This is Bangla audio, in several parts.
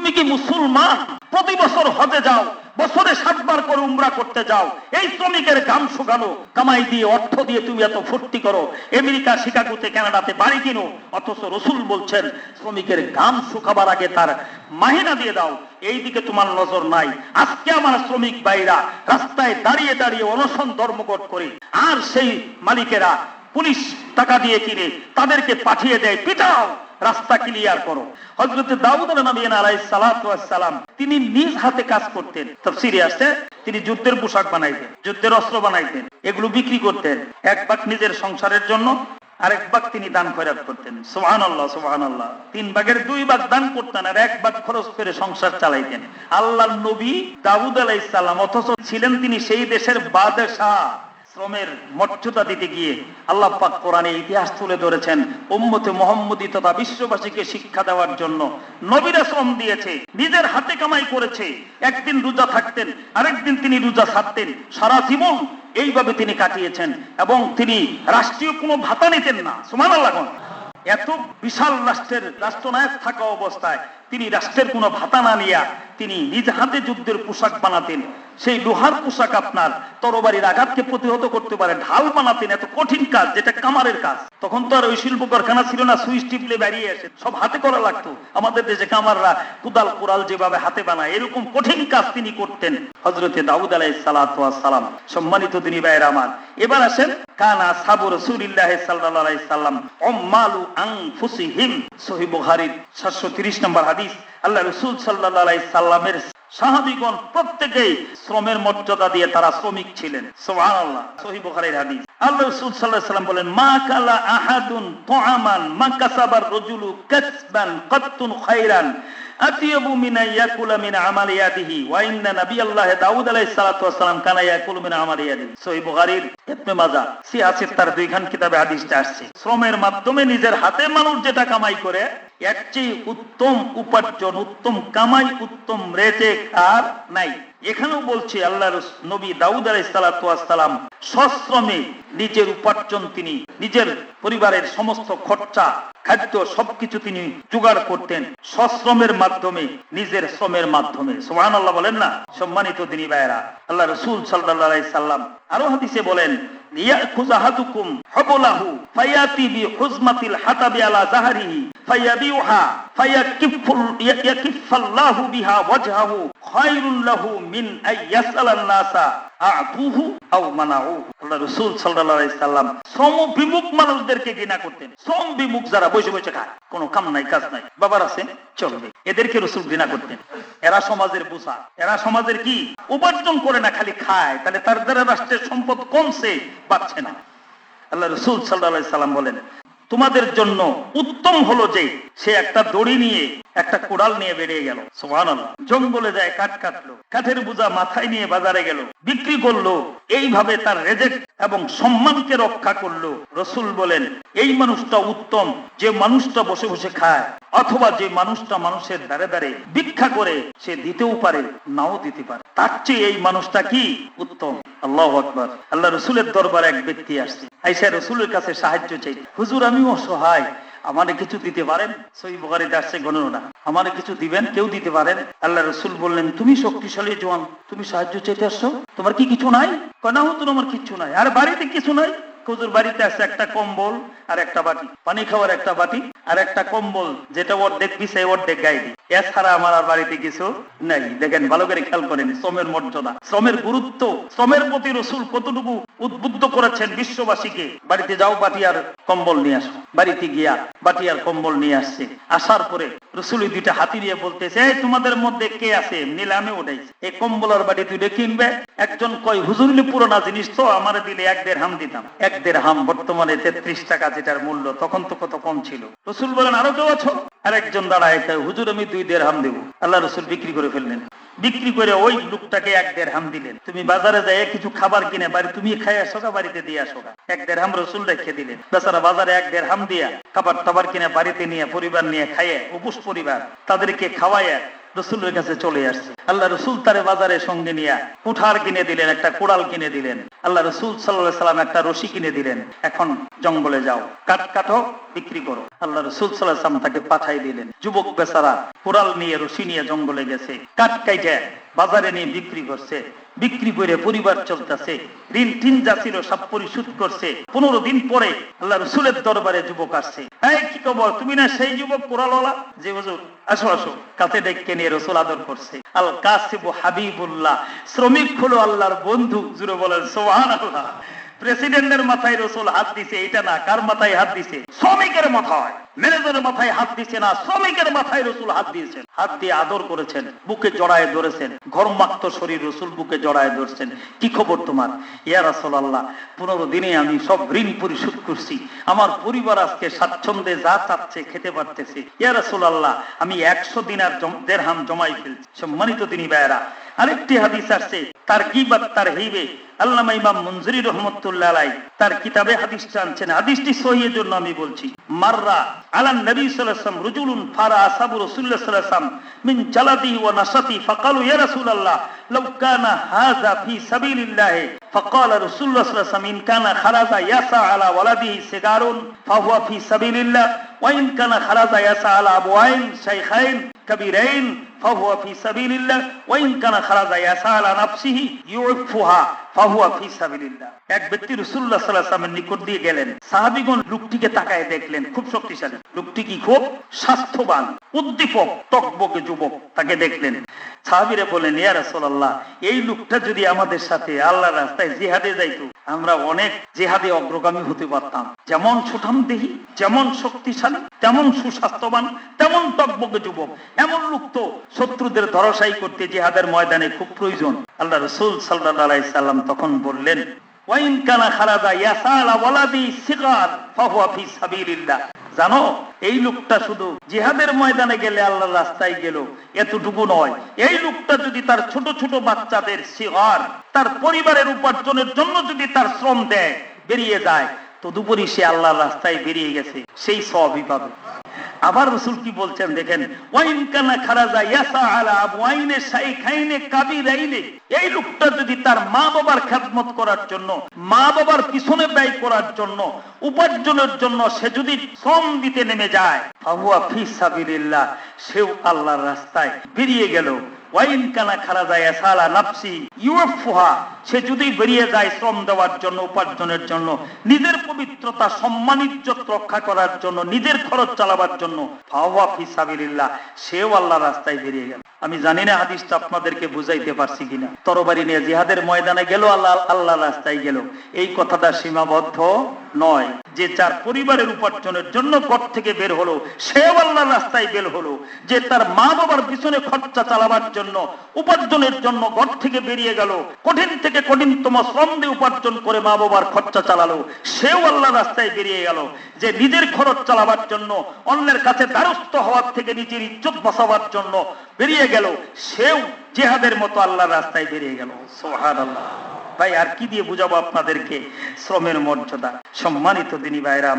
তুমি কি মুসলমান? প্রতি বছর হজে যাও, বছরে 7 বার করে উমরা করতে যাও, এই শ্রমিকের ঘাম শুকানো কামাই দিয়ে অর্থ দিয়ে তুমি এত ফুর্তি করো, আমেরিকা, শিকাগোতে, কানাডাতে বাড়ি কিনো, অথচ রসুল বলছেন শ্রমিকের ঘাম শুকাবার আগে তার মাহিনা দিয়ে দাও। এই দিকে তোমার নজর নাই। আজকে আমার শ্রমিক ভাইরা রাস্তায় দাঁড়িয়ে দাঁড়িয়ে অনশন ধর্মঘট করে, আর সেই মালিকেরা পুলিশ টাকা দিয়ে কিনে তাদেরকে পাঠিয়ে দেয়, পিটাও, রাস্তা ক্লিয়ার করো। হযরত দাউদ নবী আলাইহিস সালাতু ওয়াস সালাম তিনি নিজ হাতে কাজ করতেন। তাফসীরে আছে তিনি যুদ্ধের পোশাক বানাইতেন, যুদ্ধের অস্ত্র বানাইতেন, এগুলো বিক্রি করতেন। এক ভাগ নিজের সংসারের জন্য, আরেক ভাগ তিনি দান খয়রাত করতেন। সুবহানাল্লাহ, সুবহানাল্লাহ। 3 ভাগের 2 ভাগ দান করতেন আর 1 ভাগ খরচ করে সংসার চালাইতেন। আল্লাহর নবী দাউদ আলাইহিস সালাম, অথচ ছিলেন তিনি সেই দেশের বাদশাহ। শ্রমের মর্যাদা দিতে গিয়ে আল্লাহ পাক কোরআনে ইতিহাস তুলে ধরেছেন, উম্মতে মুহাম্মদী তথা বিশ্ববাসীকে শিক্ষা দেওয়ার জন্য নবীরা শ্রম দিয়েছে, নিজের হাতে কামাই করেছে। একদিন রোজা থাকতেন, আরেকদিন তিনি রোজা ছাড়তেন, সারা জীবন এইভাবে তিনি কাটিয়েছেন এবং তিনি রাষ্ট্রীয় কোনো ভাতা নিতেন না। সুবহানাল্লাহ। এত বিশাল রাষ্ট্রের রাষ্ট্রনায়ক থাকা অবস্থায় তিনি রাষ্ট্রের কোনো ভাতা না নিয়া তিনি নিজ হাতে যুদ্ধের পোশাক বানাতেন। সেই লোহার পোশাক আপনার তরবারির আঘাতকে প্রতিহত করতে পারে, ঢাল বানাতেন। এত কঠিন কাজ, যেটা কামারের কাজ। তখন তো আর ওই শিল্প কারখানা ছিল না, সুইচ টিপলে বেরিয়ে আসে, সব হাতে করা লাগতো। আমাদের দেশে কামাররা কুদাল কুড়াল যেভাবে হাতে বানায়, এরকম কঠিন কাজ তিনি করতেন। হযরতে দাউদ আলাইহিস সালাতু ওয়াস সালাম। সম্মানিত দিনী ভাইয়েরা আমার, এবার আসেন কানা সাবু রাসূলুল্লাহ সাল্লাল্লাহু আলাইহি সাল্লাম উম্মালু আনফুসিহিম। সহিহ বুখারীর 730 নম্বর হাদিস। আল্লাহ রাসূল সাল্লাল্লাহু আলাইহি সাল্লামের সাহাবীগণ প্রত্যেকেই শ্রমের মর্যাদা দিয়ে তারা শ্রমিক ছিলেন। সুবহানাল্লাহ। সহিহ বুখারীর হাদিস। আল্লাহ রাসূল সাল্লাল্লাহু আলাইহি সাল্লাম বলেন, মা কালা আহাদুন তুআমান মা কাসাবার রাজুলু কাসবান কাত্তুন খায়রান আতিয়াবু মিন ইয়াকুলা মিন আমালিয়াতিহি ওয়া ইন্না নাবিয়াল্লাহ দাউদ আলাইহিস সালাতু ওয়াস সালাম কানা ইয়াকুলু মিন আমালিয়াতিহি। সহিহ বুখারীর ইবনে মাজাহ সিয়াসিত তার 2 খান কিতাবে হাদিসটা আসছে। শ্রমের মাধ্যমে নিজের হাতে মানুষ যেটা কামাই করে, এর চেয়ে উত্তম উপার্জন, উত্তম কামাই, উত্তম রেজেক আর নাই। এখানেও বলছে আল্লাহর নবী দাউদ আলাইহিস সালাতু ওয়াস সালাম সশ্রমে নিজের উপার্জন, তিনি নিজের পরিবারের সমস্ত খরচা, খাদ্য সবকিছু তিনি জোগাড় করতেন সশ্রমের মাধ্যমে, নিজের শ্রমের মাধ্যমে। সুবহানাল্লাহ বলেন না। সম্মানিত দিনী ভাইয়েরা, আল্লাহ রাসূল সাল্লাল্লাহু আলাইহি সাল্লাম আরো হাদিসে বলেন, ইয়াকুযাহাতুকুম হুবুলাহু ফায়াতি বিহুজমাতিল হাতাবি আলা যাহরিহি ফায়াবিউহা ফায়াকিফাল্লাহু বিহা ওয়াজহাহু খায়রুল লাহু মিন আইয়াসালান নাসা আতুহু আও মানাউ। আল্লাহ রাসূল সাল্লাল্লাহু আলাইহি সাল্লাম শ্রম বিমুখ মানুষদেরকে ঘৃণা করতেন। শ্রম বিমুখ যারা বসে বসে খায়, কোনো কাম নাই, কাজ নাই, বাবার আছে চলবে, এদেরকে রাসূল ঘৃণা করতেন। এরা সমাজের বোঝা, এরা সমাজের কি উপার্জন করে না, খালি খায়। তাহলে তার দ্বারা রাষ্ট্রের সম্পদ কমছে, বাড়ছে না। আল্লাহ রাসূল সাল্লাল্লাহু আলাইহি সাল্লাম বলেন, তোমাদের জন্য উত্তম হলো যে সে একটা দড়ি নিয়ে, একটা কোড়াল নিয়ে বেরিয়ে গেল, সুবহানাল্লাহ, জঙ্গলে যায়, কাঠ কাটলো, কাঠের বোঝা মাথায় নিয়ে বাজারে গেল, বিক্রি করলো, এইভাবে তার রেজেক এবং সম্মানকে রক্ষা করলো। রাসূল বলেন, এই মানুষটা উত্তম, যে মানুষটা বসে বসে খায়, অথবা যে মানুষটা মানুষের দ্বারে দ্বারে ভিক্ষা করে, সে দিতেও পারে, নাও দিতে পারে, তার চেয়ে এই মানুষটা কি উত্তম। আল্লাহু আকবার। আল্লাহ রাসূলের দরবারে এক ব্যক্তি আসছে, আয়েশা রাসূলের কাছে সাহায্য চাই, হুজুর আমি অসহায়, আমারে কিছু দিতে পারেন? সহিহ বুখারীতে আসছে গণনা, আমারে কিছু দিবেন? কেউ দিতে পারেন? আল্লাহ রাসূল বললেন, তুমি শক্তিশালী জওয়ান, তুমি সাহায্য চাইতে আসছো, তোমার কি কিছু নাই? কয় না হুজুর আমার কিছু নাই। আর বাড়িতে কিছু নাই? হুজুর বাড়িতে আছে একটা কম্বল আর একটা বাটি, পানি খাওয়ার একটা বাটি আর একটা কম্বল, যেটা অর্ধেক বিছাই অর্ধেক গায়ে দিই, এছাড়া আমার আর বাড়িতে কিছু নাই। দেখেন, ভালো করে খেয়াল করেন শ্রমের মর্যাদা, শ্রমের গুরুত্ব, শ্রমের প্রতি রাসূল কতটুকু উদ্বুদ্ধ করেছেন বিশ্ববাসীকে। বাড়িতে যাও, বাটি আর কম্বল নিয়ে আসো। বাড়িতে গিয়া বাটি আর কম্বল নিয়ে আসছে। আসার পরে রাসূল দুইটা হাতি দিয়ে বলতেছে, এই তোমাদের মধ্যে কে আছে নিলামে উঠাইছে এই কম্বল আর বাটি দুইটা কিনবে? একজন কয়, হুজুর পুরোনা জিনিস তো, আমারে দিলে 1 দিরহাম দিতাম। 1 দিরহাম বর্তমানে 33 টাকা যেটার মূল্য, তখন তো কত কম ছিল। রাসূল বলেন, আরো কেউ আছো? আর একজন দাঁড়ায়, হুজুর আমি 2 দিরহাম দেব। আল্লাহ রাসূল বিক্রি করে ফেললেন। বিক্রি করে ওই লোকটাকে 1 দিরহাম দিলেন। তুমি বাজারে যাই কিছু খাবার কিনে বাড়ি তুমি খাই আসো, বাড়িতে দিয়ে আসো। 1 দিরহাম রাসূল রেখে দিলেন। বেচারা বাজারে 1 দিরহাম দিয়া খাবার টাবার কিনে বাড়িতে নিয়ে পরিবার নিয়ে খাইয়ে, উপোস পরিবার, তাদেরকে খাওয়াইয়া রাসূলের কাছে চলে আসছে। আল্লাহ রাসূল তারে বাজারে সঙ্গে নিয়ে কুঠার কিনে দিলেন, একটা কোড়াল কিনে দিলেন। আল্লাহ রাসূল সাল্লাল্লাহু আলাইহি সাল্লাম একটা রশি কিনে দিলেন। এখন জঙ্গলে যাও, কাঠ কাটো, বিক্রি করো। আল্লাহ রাসূল সাল্লাল্লাহু আলাইহি ওয়াসাল্লাম তাকে পাঠাই দিলেন। যুবক বেচারা কোরাল নিয়ে, রশি নিয়ে জঙ্গলে গেছে, কাঠ কাইটে বাজারে নিয়ে বিক্রি করছে। বিক্রি করে পরিবার চলতেছে, ঋণ টিন যা ছিল সব পরিশোধ করছে। 15 দিন পরে আল্লাহ রাসূলের দরবারে যুবক আসছে। এই কি খবর, তুমি না সেই যুবক কোরালওয়ালা? যে হুজুর, আসো আসো। কাছে ডেকে নিয়ে রাসূল আদর করছে। আল কাসিবু হাবিবুল্লাহ, শ্রমিক হলো আল্লাহর বন্ধু। জুড়ে বলেন সুবহানাল্লাহ। প্রেসিডেন্টের মাথায় রাসূল হাত দিছে, এটা না। কার মাথায় হাত দিছে? শ্রমিকের মাথায়। ম্যানেজারের মাথায় হাত দিছে না, শ্রমিকের মাথায় রাসূল হাত দিয়েছেন। হাত দিয়ে আদর করেছেন, বুকে জড়ায় ধরেছেন। ঘর্মাক্ত শরীর রাসূল বুকে জড়ায় ধরছেন। কি খবর তোমার? ইয়া রাসূলুল্লাহ, 15 দিনে আমি সব ঋণ পরিশোধ করছি। আমার পরিবার আজকে স্বাচ্ছন্দ্যে যা চাচ্ছে খেতে পারতেছে। ইয়া রাসূলুল্লাহ, আমি 100 দিনার দিরহাম জমাই ফেলছি। সম্মানিত দিনী ভাইয়েরা, আরেকটি হাদিস আসছে তার গীবত তার হিবে। আল্লামা ইমাম মুনজিরি রাহমাতুল্লাহ আলাইহি তার কিতাবে হাদিসটা আনছেন। হাদিসটি সহিহের জন্য আমি বলছি। মাররা আলান নবী সাল্লাল্লাহু আলাইহি ওয়াসাল্লাম রাজুলুন ফারা আসহাবু রাসূলুল্লাহ সাল্লাল্লাহু আলাইহি ওয়াসাল্লাম মিন জালাদিহি ওয়া নাশাতি ফাকালু ইয়া রাসূলুল্লাহ লাউ কানা হাযা ফি সাবিলিল্লাহ فقال رسول الله صلى الله عليه وسلم إن كان خرج يسعى على ولده سجار فهو في سبيل الله وإن كان خرج يسعى على أبوين شيخين كبيرين فهو في سبيل الله وإن كان خرج يسعى على نفسه يعفها فهو في سبيل الله। এক ব্যক্তি রাসূলুল্লাহ সাল্লাল্লাহু আলাইহি ওয়াসাল্লামের নিকট দিয়ে গেলেন। সাহাবীগণ লোকটিকে তাকায় দেখলেন খুব শক্তিশালী। লোকটি কি খুব স্বাস্থ্যবান, উদ্দীপক, টকবকে যুবক। তাকে দেখলেন। সাহাবীরা বলেন, ইয়া রাসূলুল্লাহ, এই লোকটা যদি আমাদের সাথে আল্লাহর রাস্তায় জিহাদে যাইতো, আমরা অনেক জিহাদে অগ্রগামী হতে পারতাম। যেমন সুঠাম দেহি, যেমন শক্তিশালী, তেমন সুস্বাস্থ্যবান, তেমন টকবকে যুবক। এমন লোক তো শত্রুদের ধরাশায়ী করতে জিহাদের ময়দানে খুব প্রয়োজন। আল্লাহ রাসূল সাল্লাল্লাহু আলাইহি সাল্লাম তখন বললেন, ওয়াইন কানা খারাজা ইয়াসালা ওয়ালাদি সিগার ফাহুয়া ফি সাবিলিল্লাহ। জানো, এই লোকটা শুধু জিহাদের ময়দানে গেলে আল্লাহর রাস্তায় গেল এতটুকু নয়। এই লোকটা যদি তার ছোট ছোট বাচ্চাদের সিগার, তার পরিবারের উপার্জনের জন্য যদি তার শ্রম দেয়, বেরিয়ে যায়, তদুপরি সে আল্লাহর রাস্তায় বেরিয়ে গেছে, সেই সওয়াবই পাবে। আবার রাসূল কি বলছেন দেখেন, ওয়াইন কানা খারাজা ইয়াসা আলা আবওয়াইনে শাইখাইনে কাবিরাইনে। এই লোকটা যদি তার মা বাবার খেদমত করার জন্য, মা বাবার পিছনে ব্যয় করার জন্য, উপার্জনের জন্য সে যদি শ্রম দিতে নেমে যায়, ফাহুয়া ফি সাবিলিল্লাহ, সেও আল্লাহর রাস্তায় বেরিয়ে গেল। ওয়াইন কানা খারাজা ইয়াসা আলা নাফসি ইউফুহা, সে যদি বেরিয়ে যায় শ্রম দেওয়ার জন্য, উপার্জনের জন্য, নিজের পবিত্রতা, সম্মান, ইজ্জত রক্ষা করার জন্য, নিজের খরচ চালাবার জন্য, ফাহুয়া ফি সাবিলিল্লাহ, সেও আল্লাহর রাস্তায় বেরিয়ে গেল। আমি জানি না হাদিসটা আপনাদেরকে বুঝাইতে পারছি কিনা। তরবারি নিয়ে জিহাদের ময়দানে গেল, আল্লাহর রাস্তায় গেল, এই কথাটা সীমাবদ্ধ নয়। যে তার পরিবারের উপার্জনের জন্য ঘর থেকে বের হলো, সেও আল্লাহর রাস্তায় বের হলো। যে তার মা বাবার পিছনে খরচা চালাবার জন্য, উপার্জনের জন্য ঘর থেকে বেরিয়ে গেল, কঠিন থেকে কঠিনতম শ্রম দিয়ে উপার্জন করে মা বাবার খরচা চালালো, সেও আল্লাহর রাস্তায় বেরিয়ে গেল। যে নিজের খরচ চালাবার জন্য, অন্যের কাছে দ্বারস্থ হওয়ার থেকে নিজের ইজ্জত বাঁচাবার জন্য বেরিয়ে গেল, সেও জিহাদের মতো আল্লাহর রাস্তায় বেরিয়ে গেল। সুবহানাল্লাহ। ভাই, আর কি দিয়ে বুঝাবো আপনাদেরকে শ্রমের মর্যাদা? সম্মানিত দিনী ভাইরা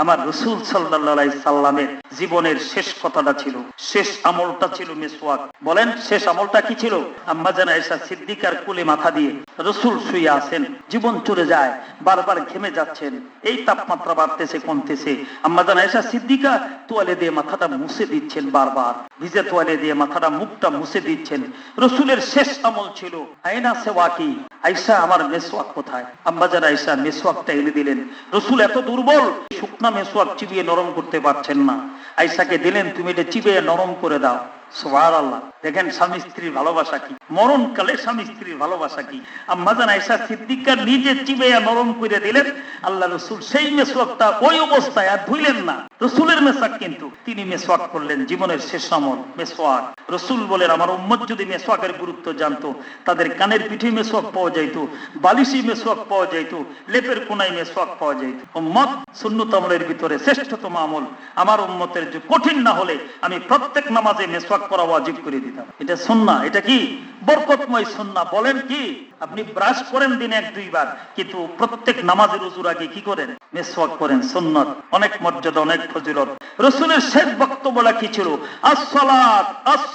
আমার রাসূল সাল্লাল্লাহু আলাইহি সাল্লামের জীবনের শেষ কথাটা ছিল, শেষ আমলটা ছিল মিসওয়াক। বলেন, শেষ আমলটা কি ছিল? আম্মা জান আয়েশা সিদ্দিকার কোলে মাথা দিয়ে রাসূল শুয়ে আছেন, জীবন চলে যায়, বারবার ঘেমে যাচ্ছেন, এই তাপমাত্রা বাড়তেছে, কমতেছে। আম্মা জান আয়েশা সিদ্দিকা তোয়ালে দিয়ে মাথাটা মুছে দিচ্ছেন, বারবার ভিজে তোয়ালে দিয়ে মাথাটা, মুখটা মুছে দিচ্ছেন। রাসূলের শেষ আমল ছিল আয়না সেওয়াকি, আয়েশা আমার মেসওয়াক কোথায়? আম্মা জান আয়েশা মেসওয়াকটা এনে দিলেন। রাসূল এত দুর্বল, শুকনা মেসওয়াক চিবিয়ে নরম করতে পারছেন না। আয়েশাকে দিলেন, তুমি এটা চিবিয়ে নরম করে দাও। সুবহানাল্লাহ। দেখেন স্বামী স্ত্রীর ভালোবাসা কি, মরণকালে স্বামী স্ত্রীর ভালোবাসা কি। আম্মা জান আয়েশা সিদ্দিকা নিজে চিবিয়ে নরম করে দিলেন। আল্লাহ রাসূল সেই মেসওয়াকটা ওই অবস্থায় আর ধুইলেন না। রাসূলের মেসওয়াক, কিন্তু তিনি মেসওয়াক করলেন, জীবনের শেষ আমল মেসওয়াক। রাসূল বলেন, আমার উম্মত যদি মেসওয়াকের গুরুত্ব জানতো, তাদের কানের পিঠে মেসওয়াক পাওয়া যাইত, বালিশে মেসওয়াক পাওয়া যাইত, লেপের কোনায় মেসওয়াক পাওয়া যাইত। উম্মত, সুন্নত আমলের ভিতরে শ্রেষ্ঠতম আমল আমার উম্মতের যে কঠিন না হলে আমি প্রত্যেক নামাজে মেসওয়াক করা ওয়াজিব করে দিতাম। এটা সুন্নাহ। এটা কি? বরকতময় সুন্নাহ। বলেন কি? আপনি ব্রাশ করেন দিনে 1-2 বার, কিন্তু প্রত্যেক নামাজের ওযুর আগে কি করেন? মেসওয়াক করেন। সুন্নাত, অনেক মর্যাদা, অনেক ফজিলত। রাসূলের শেষ বক্তব্যটা কি ছিল? আসসালাত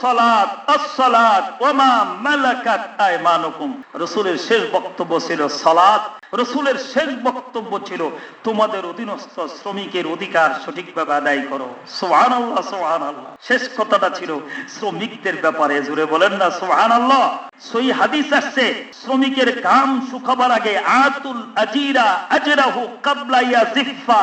আসসালাত আসসালাত ওয়া মা মালাকাত আয়মানুকুম। রাসূলের শেষ বক্তব্য ছিল সালাত। রাসূলের শেষ বক্তব্য ছিল তোমাদের অধীনস্থ শ্রমিকের অধিকার সঠিকভাবে আদায় করো। সুবহানাল্লাহ সুবহানাল্লাহ। শেষ কথাটা ছিল শ্রমিকদের ব্যাপারে। জোরে বলেন না সুবহানাল্লাহ। সহিহ হাদিস আসছে, শ্রমিকের ঘাম শুকাবার আগে আতুল আজিরা আজরাহু ক্বাবলা ইয়াজিফা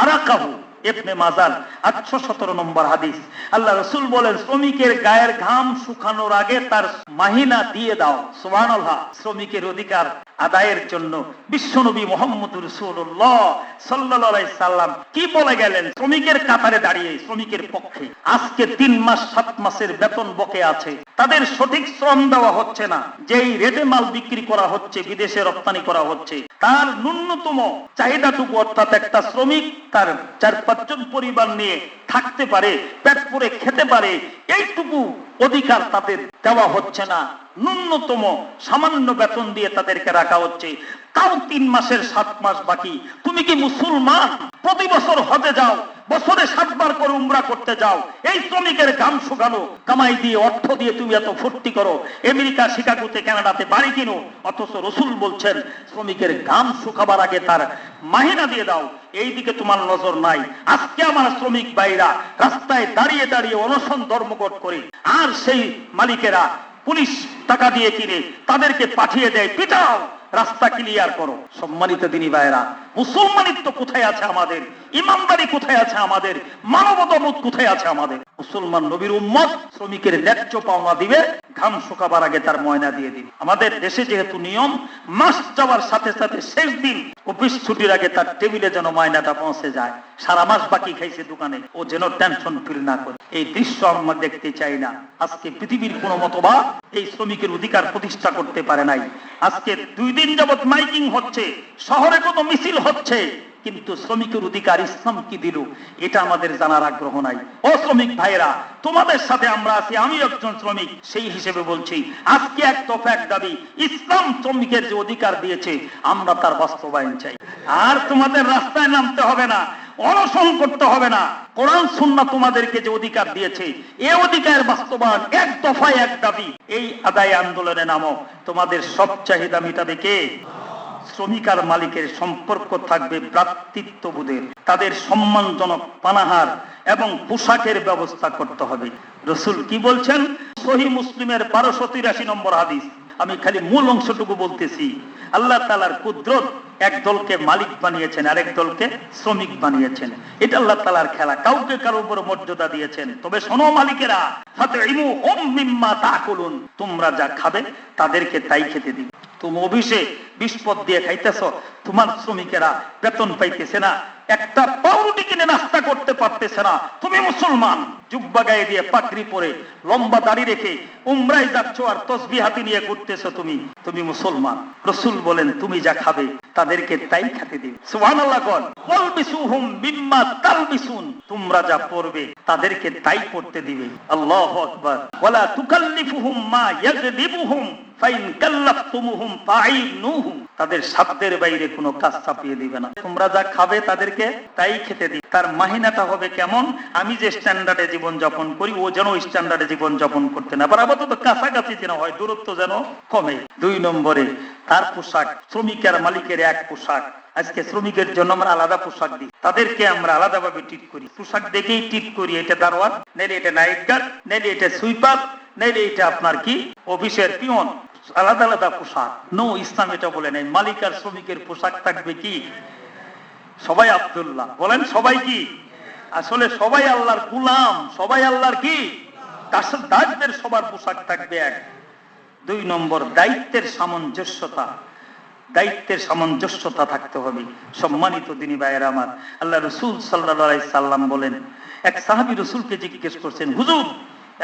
আরাকাহু। ইবনে মাজাহ 817 নম্বর হাদিস। আল্লাহ রাসূল বলেন, শ্রমিকের গায়ের ঘাম শুকানোর আগে তার মাহিনা দিয়ে দাও। সুবহানাল্লাহ। শ্রমিকের অধিকার আদায়ের জন্য বিশ্বনবী মুহাম্মদুর রাসূলুল্লাহ সাল্লাল্লাহু আলাইহি সাল্লাম কি বলে গেলেন? শ্রমিকের কাতারে দাঁড়িয়ে শ্রমিকের পক্ষে আজকে 3 মাস 7 মাসের বেতন বকে আছে, তাদের সঠিক শ্রম দেওয়া হচ্ছে না, যেই রেটে মাল বিক্রি করা হচ্ছে, বিদেশে রপ্তানি করা হচ্ছে, তার ন্যূনতম চাহিদাটুকু, অর্থাৎ একটা শ্রমিক তার 4-5 জন পরিবার নিয়ে থাকতে পারে, পেট পুরে খেতে পারে, এইটুকু অধিকার তাদের দেওয়া হচ্ছে না। ন্যূনতম সামান্য বেতন দিয়ে তাদেরকে রাখা হচ্ছে, তাও 3 মাসের 7 মাস বাকি। তুমি কি মুসলমান? প্রতি বছর হজে যাও, বছরে 7 বার করে উমরা করতে যাও, এই শ্রমিকের ঘাম শুকানো কামাই দিয়ে, অর্থ দিয়ে তুমি এত ফুর্তি করো, আমেরিকা শিকাগোতে কানাডাতে বাড়ি কিনো, অথচ রাসূল বলছেন শ্রমিকের ঘাম শুকাবার আগে তার মাহিনা দিয়ে দাও। এই দিকে তোমার নজর নাই। আজকে আমার শ্রমিক ভাইরা রাস্তায় দাঁড়িয়ে দাঁড়িয়ে অনশন ধর্মঘট করে, আর সেই মালিকেরা পুলিশ টাকা দিয়ে কিনে তাদেরকে পাঠিয়ে দেয়, পিটাও, রাস্তা ক্লিয়ার করো। সম্মানিত দিনী ভাইরা, মুসলমানিত্ব কোথায় আছে আমাদের? ইমানদারি কোথায় আছে আমাদের? মানবতাবোধ কোথায় আছে আমাদের? মুসলমান নবীর উম্মত শ্রমিকের ন্যায্য পাওনা দিবে, ঘাম শুকাবার আগে তার ময়না দিয়ে দিবে। আমাদের দেশে যেহেতু নিয়ম, মাস যাওয়ার সাথে সাথে শেষ দিন অফিস ছুটির আগে তার টেবিলে যেন ময়নাটা পৌঁছে যায়। সারা মাস বাকি খাইছে দোকানে, ও যেন টেনশন ফিল না করে। এই দৃশ্য আমরা দেখতে চাই না। আজকে পৃথিবীর কোন মতবাদ এই শ্রমিকের অধিকার প্রতিষ্ঠা করতে পারে নাই। আজকে 2 দিন যাবত মাইকিং হচ্ছে, শহরে কত মিছিল হচ্ছে, কিন্তু শ্রমিকের অধিকার ইসলাম কি দিল এটা আমাদের জানার আগ্রহ নাই। ও শ্রমিক ভাইরা, তোমাদের সাথে আমরা আছি, আমি একজন শ্রমিক, সেই হিসেবে বলছি, আজকে এক দফা এক দাবি, ইসলাম শ্রমিকের যে অধিকার দিয়েছে আমরা তার বাস্তবায়ন চাই। আর তোমাদের রাস্তায় নামতে হবে না, অনশন করতে হবে না। কোরআন সুন্নাহ তোমাদেরকে যে অধিকার দিয়েছে, এই অধিকার বাস্তবায়ন, এক দফায় এক দাবি, এই আদায় আন্দোলনে নামো। তোমাদের সব চাহিদা মিটাবে কে? শ্রমিক আর মালিকের সম্পর্ক থাকবে ভ্রাতৃত্ববোধের। তাদের সম্মানজনক পানাহার এবং পোশাকের ব্যবস্থা করতে হবে। রাসূল কি বলছেন? সহিহ মুসলিমের 1283 নম্বর হাদিস। আমি খালি মূল অংশটুকু বলতেছি। আল্লাহ তাআলার কুদরত, এক দলকে মালিক বানিয়েছেন, আরেক দলকে শ্রমিক বানিয়েছেন। এটা আল্লাহ তাআলার খেলা, কাউকে কারোর উপর মর্যাদা দিয়েছেন। তবে শোনো মালিকেরা, ফাতইমুহুম মিম্মা তাকুলুন, তোমরা যা খাবে তাদেরকে তাই খেতে দিবে। তুমি অফিসে বিস্পদ দিয়ে খাইতেছ, তোমার শ্রমিকেরা বেতন পাইতেছে না, একটা পাউরুটি কিনে নাস্তা করতে পারতেছে না। তুমি মুসলমান, জুব্বা গায়ে দিয়ে পাগড়ি পরে লম্বা দাড়ি রেখে উমরায় যাচ্ছ আর তসবিহ হাতে নিয়ে ঘুরতেছ, তুমি মুসলমান। রাসূল বলেন তুমি যা খাবে তাদেরকে তাই খেতে দিবে। সুবহানাল্লাহ। কোন ওয়ালবিসুহুম মিম্মা তালবিসুন, তোমরা যা পরবে তাদেরকে তাই পরতে দিবে। আল্লাহু আকবার। ওয়ালা তুকাল্লিফুহুম মা ইয়াগলিবুহুম ফাইন কাল্লাফতুমুহুম ফাইনুহু, তাদের সাধ্যের বাইরে কোনো কাজ চাপিয়ে দিবে না। তোমরা যা খাবে তাদেরকে তাই খেতে দিবে। তার মাহিনাটা হবে কেমন? আমি যে স্ট্যান্ডার্ডে জীবন যাপন করি ও যেন স্ট্যান্ডার্ডে জীবন যাপন করতে না পারে, আপাতত কাছাকাছি যেন হয়, দূরত্ব যেন কমে। 2 নম্বরে তার পোশাক, শ্রমিক আর মালিকের এক পোশাক। আজকে শ্রমিকের জন্য আমরা আলাদা পোশাক দিই, তাদেরকে আমরা আলাদাভাবে ট্রিট করি। পোশাক দেখেই ট্রিট করি, এটা দারোয়ান, নাইলে এটা নাইট গার্ড, নাইলে এটা সুইপার, নাইলে এটা আপনার কি অফিসের পিয়ন। আলাদা আলাদা পোশাক। নো, ইসলাম এটা বলে নাই। মালিক আর শ্রমিকের পোশাক থাকবে কি? সবাই আব্দুল্লাহ বলেন, সবাই কি? আসলে সবাই আল্লাহর গোলাম, সবাই আল্লাহর কি দাসদের, সবার পোশাক থাকবে এক। 2 নম্বর, দায়িত্বের সামঞ্জস্যতা। দায়িত্বের সামঞ্জস্যতা থাকতে হবে। সম্মানিত দিনী ভাইয়েরা আমার, আল্লাহ রাসূল সাল্লাল্লাহু আলাইহি সাল্লাম বলেন, এক সাহাবী রাসূলকে জিজ্ঞেস করছেন, হুজুর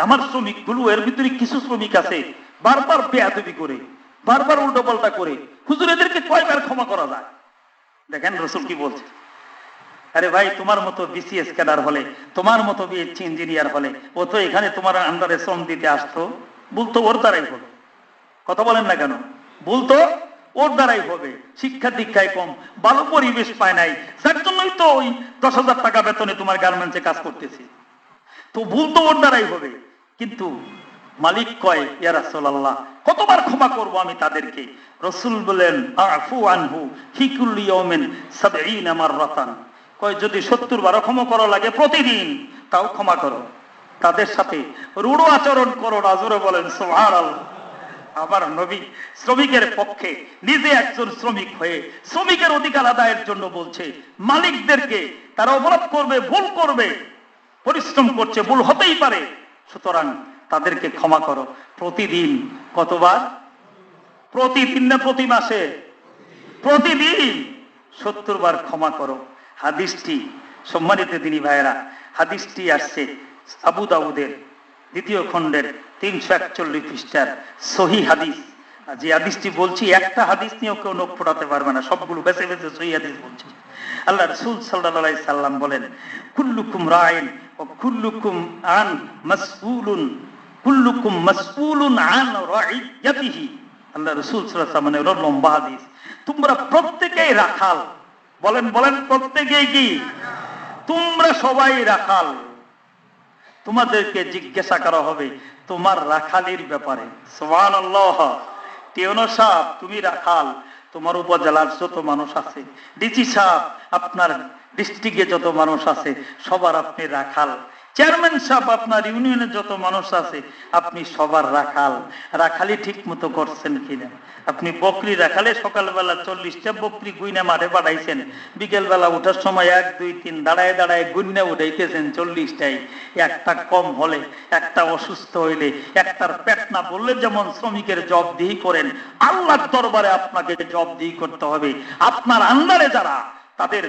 আমার শ্রমিকগুলো, এর ভিতরে কিছু শ্রমিক আছে বারবার বেয়াদবি করে, বারবার উল্টোপাল্টা করে, হুজুর এদেরকে কয়বার ক্ষমা করা যায়? দেখেন রাসূল কি বলছে। আরে ভাই, তোমার মতো বিসিএস ক্যাডার হলে, তোমার মতো বিএসসি ইঞ্জিনিয়ার হলে, ও তো এখানে তোমার আন্ডারে শ্রম দিতে আসতো, বলতো ওর দ্বারাই হলো। কথা বলেন না কেন? বলতো ওর দ্বারাই হবে। শিক্ষা দীক্ষায় কম, ভালো পরিবেশ পায় নাই, যার জন্যই তো ওই 10,000 টাকা বেতনে তোমার গার্মেন্টসে কাজ করতেছে। তো ভুল তো ওর দ্বারাই হবে। কিন্তু মালিক কয়, ইয়া রাসূলুল্লাহ, কতবার ক্ষমা করব আমি তাদেরকে? রাসূল বলেন, আফু আনহু ফি কুল্লি ইয়াউমিন ৭০ মাররাতান। কয় যদি ৭০ বার ক্ষমা করা লাগে প্রতিদিন, তাও ক্ষমা করো। তাদের সাথে রূঢ় আচরণ করো না। জোরে বলেন সুবহানাল্লাহ। আমার নবী শ্রমিকের পক্ষে, নিজে একজন শ্রমিক হয়ে শ্রমিকের অধিকার আদায়ের জন্য বলছে মালিকদেরকে, তারা অপরাধ করবে, ভুল করবে, পরিশ্রম করছে, ভুল হতেই পারে, সুতরাং তাদেরকে ক্ষমা করো। প্রতিদিন। কতবার? প্রতিদিন না প্রতি মাসে? প্রতিদিন ৭০ বার ক্ষমা করো। হাদিসটি, সম্মানিত দিনী ভাইয়েরা, হাদিসটি আসছে আবু দাউদের ২য় খণ্ডের ৩৪১ পৃষ্ঠার সহিহ হাদিস। যে হাদিসটি বলছি, একটা হাদিস নিয়েও কেউ নখ ফোটাতে পারবে না, সবগুলো বেছে বেছে সহিহ হাদিস বলছি। আল্লাহ রাসূল সাল্লাল্লাহু আলাইহি সাল্লাম বলেন, কুল্লুকুম রাইন ওয়া কুল্লুকুম আন মাসউলুন, কুল্লুকুম মাসউলুন আন রাইয়াতিহি। আল্লাহ রাসূল সাল্লাল্লাহু আলাইহি সাল্লাম এর লম্বা হাদিস। তোমরা প্রত্যেকেই রাখাল। বলেন বলেন, প্রত্যেকেই কি? তোমরা সবাই রাখাল। তোমাদেরকে জিজ্ঞাসা করা হবে তোমার রাখালির ব্যাপারে। সুবহানাল্লাহ। টিওনো সাহেব, তুমি রাখাল। তোমার উপজেলার যত মানুষ আছে, ডিসি সাহেব, আপনার ডিস্ট্রিক্টে যত মানুষ আছে, সবার আপনি রাখাল। চেয়ারম্যান সাহেব, আপনার ইউনিয়নে যত মানুষ আছে, আপনি সবার রাখাল। রাখালি ঠিক মতো করছেন কিনা? আপনি বকরি রাখালে সকালবেলা 40টা বকরি গুইনা মাঠে পাঠাইছেন, বিকেল বেলা উঠার সময় 1 2 3 দাঁড়ায় দাঁড়ায় গুইনা উঠাইতেছেন 40টাই। একটা কম হলে, একটা অসুস্থ হইলে, একটার পেট না বললে যেমন শ্রমিকের জবাবদিহি করেন, আল্লাহর দরবারে আপনাকে জবাবদিহি করতে হবে। আপনার আন্ডারে যারা, তাদের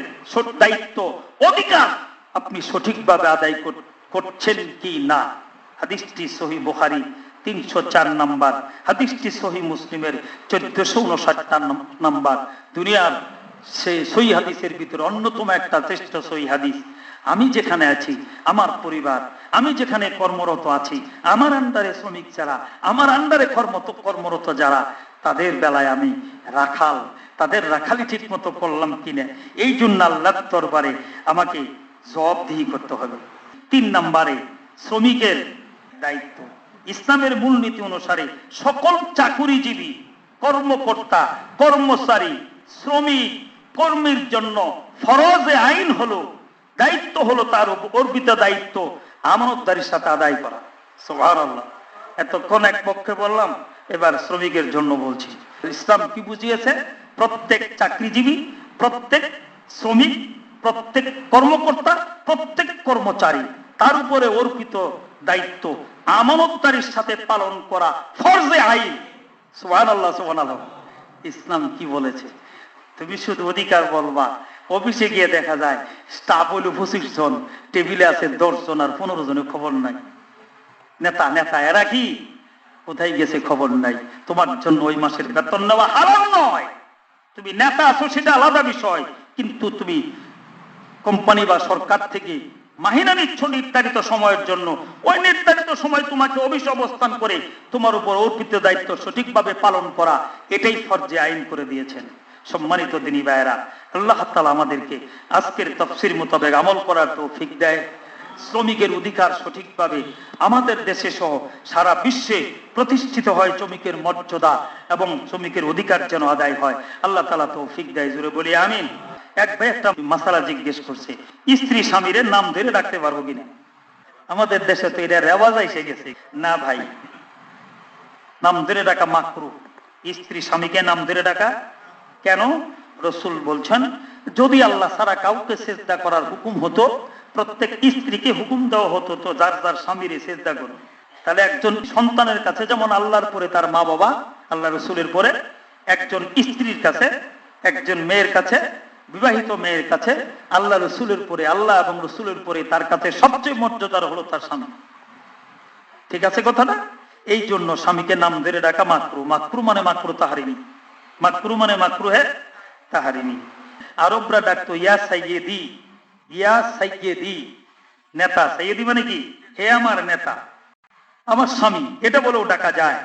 দায়িত্ব, অধিকার আপনি সঠিকভাবে আদায় করছেন কি না। হাদিসটি সহিহ বুখারী 304 নাম্বার, হাদিসটি সহিহ মুসলিমের 1459 নাম্বার। দুনিয়ার সেই সহিহ হাদিসের ভিতরে অন্যতম একটা শ্রেষ্ঠ সহিহ হাদিস। আমি যেখানে আছি, আমার পরিবার, আমি যেখানে কর্মরত আছি, আমার আন্ডারে শ্রমিক যারা, আমার আন্ডারে কর্মরত যারা, তাদের বেলায় আমি রাখাল। তাদের রাখালি ঠিক মতো করলাম কিনা, এই জন্য আল্লাহর দরবারে আমাকে জবাবদিহি করতে হবে। 3 নম্বরে শ্রমিকের দায়িত্ব। ইসলামের মূলনীতি অনুসারে সকল চাকুরিজীবী, কর্মকর্তা, কর্মচারী, শ্রমিক, কর্মীর জন্য ফরজে আইন হলো, দায়িত্ব হলো, তার অর্পিত দায়িত্ব আমানতদারির সাথে আদায় করা। সুবহানাল্লাহ। এতক্ষণ এক পক্ষে বললাম, এবার শ্রমিকের জন্য বলছি। ইসলাম কি বুঝিয়েছে? প্রত্যেক চাকরিজীবী, প্রত্যেক শ্রমিক, প্রত্যেক কর্মকর্তা, প্রত্যেক কর্মচারী, তার উপরে অর্পিত দায়িত্ব আমানতদারির সাথে পালন করা ফরজে আইন। সুবহানাল্লাহ, সুবহানাল্লাহ। ইসলাম কি বলেছে? তুমি শুধু অধিকার বলবা, অফিসে গিয়ে দেখা যায় স্টাফ হইল 25 জন, টেবিলে আছে 10 জন আর 15 জনের খবর নাই। নেতা নেতা এরা কি কোথায় গেছে খবর নাই। তোমার জন্য ওই মাসের বেতন নেওয়া হারাম নয়। তুমি নেতা আছো সেটা আলাদা বিষয়, কিন্তু তুমি কোম্পানি বা সরকার থেকে মাহিনা নিচ্ছ নির্ধারিত সময়ের জন্য, ওই নির্ধারিত সময় তোমাকে অফিসে অবস্থান করে তোমার উপর অর্পিত দায়িত্ব সঠিকভাবে পালন করা, এটাই ফরজে আইন করে দিয়েছেন। সম্মানিত দিনী ভাইয়েরা, আল্লাহ তাআলা আমাদেরকে আজকের তাফসীর মোতাবেক আমল করার তৌফিক দেয়। শ্রমিকের অধিকার সঠিকভাবে আমাদের দেশে সহ সারা বিশ্বে প্রতিষ্ঠিত হয়, শ্রমিকের মর্যাদা এবং শ্রমিকের অধিকার যেন আদায় হয়, আল্লাহ তাআলা তৌফিক দেয়। জোরে বলি আমিন। এক ভাই একটা মাসালা জিজ্ঞেস করছে, স্ত্রী স্বামীর নাম ধরে রাখতে পারবো কিনা? আমাদের দেশে তো এটা রেওয়াজ এসে গেছে। না ভাই, নাম ধরে ডাকা মাকরুহ। স্ত্রী স্বামীকে নাম ধরে ডাকা কেন? রাসূল বলছেন, যদি আল্লাহ ছাড়া কাউকে সিজদা করার হুকুম হতো, প্রত্যেক স্ত্রীকে হুকুম দেওয়া হতো তো যার যার স্বামীর সিজদা করো। তাহলে একজন সন্তানের কাছে যেমন আল্লাহর পরে তার মা বাবা, আল্লাহ রাসূলের পরে একজন স্ত্রীর কাছে, একজন মেয়ের কাছে, বিবাহিত মেয়ের কাছে আল্লাহ রাসূলের পরে, আল্লাহ এবং রাসূলের পরে তার কাছে সবচেয়ে মর্যাদার হলো তার স্বামী। ঠিক আছে কথাটা? এই জন্য স্বামীকে নাম ধরে ডাকা মাকরুহ। মাকরুহ মানে মাকরুহ তাহরিমি। মাকরুহ মানে মাকরুহে তাহরিমি। আরবরা ডাকতো ইয়া সাইয়্যিদি, ইয়া সাইয়্যিদি, নেতা। সাইয়্যিদি মানে কি? হে আমার নেতা, আমার স্বামী, এটা বলেও ডাকা যায়।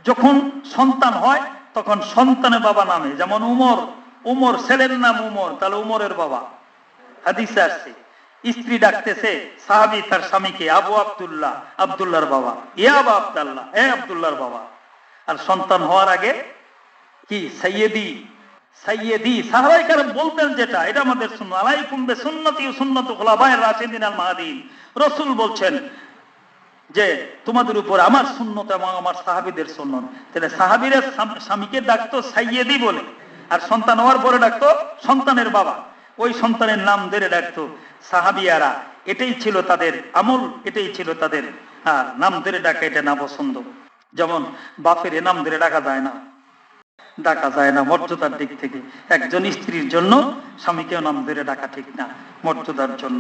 যখন সন্তান হয় তখন সন্তানের বাবা নামে, যেমন উমর, উমর ছেলের নাম উমর, তাহলে উমরের বাবা। হাদিসে আসছে স্ত্রী ডাকতেছে সাহাবী তার স্বামীকে আবু আব্দুল্লাহ, আব্দুল্লাহর বাবা, ইয়া আবু আব্দুল্লাহ, এ আব্দুল্লাহর বাবা। আর সন্তান হওয়ার আগে কি সাইয়্যিদি, সাইয়্যিদি। সাহাবায়ে কেরাম বলতেন যেটা, এটা আমাদের সুন্নাহ, আলাইকুম বিসুন্নতি ওয়া সুন্নাতি খুলাফায়ে রাশিদিন আল মাহদিন। রাসূল বলছেন যে তোমাদের উপর আমার সুন্নত এবং আমার সাহাবীদের সুন্নত। তাহলে সাহাবীরা স্বামীকে ডাকতো সাইয়্যিদি বলে, আর সন্তান হওয়ার পরে ডাকতো সন্তানের বাবা, ওই সন্তানের নাম ধরে ডাকতো। সাহাবিয়ারা এটাই ছিল তাদের আমল, এটাই ছিল তাদের নাম ধরে ডাকা, এটা না পছন্দ। যেমন বাপের নাম ধরে ডাকা যায় না, ডাকা যায় না মর্যাদার দিক থেকে। একজন স্ত্রীর জন্য স্বামীকেও নাম ধরে ডাকা ঠিক না, মর্যাদার জন্য।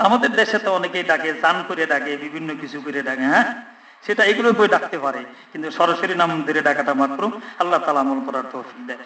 আমাদের দেশে তো অনেকেই ডাকে, জান করে ডাকে, বিভিন্ন কিছু করে ডাকে, হ্যাঁ সেটা এগুলো করে ডাকতে পারে, কিন্তু সরাসরি নাম ধরে ডাকাটা মাত্র আল্লাহ তাআলা আমল করার তৌফিক দেয়।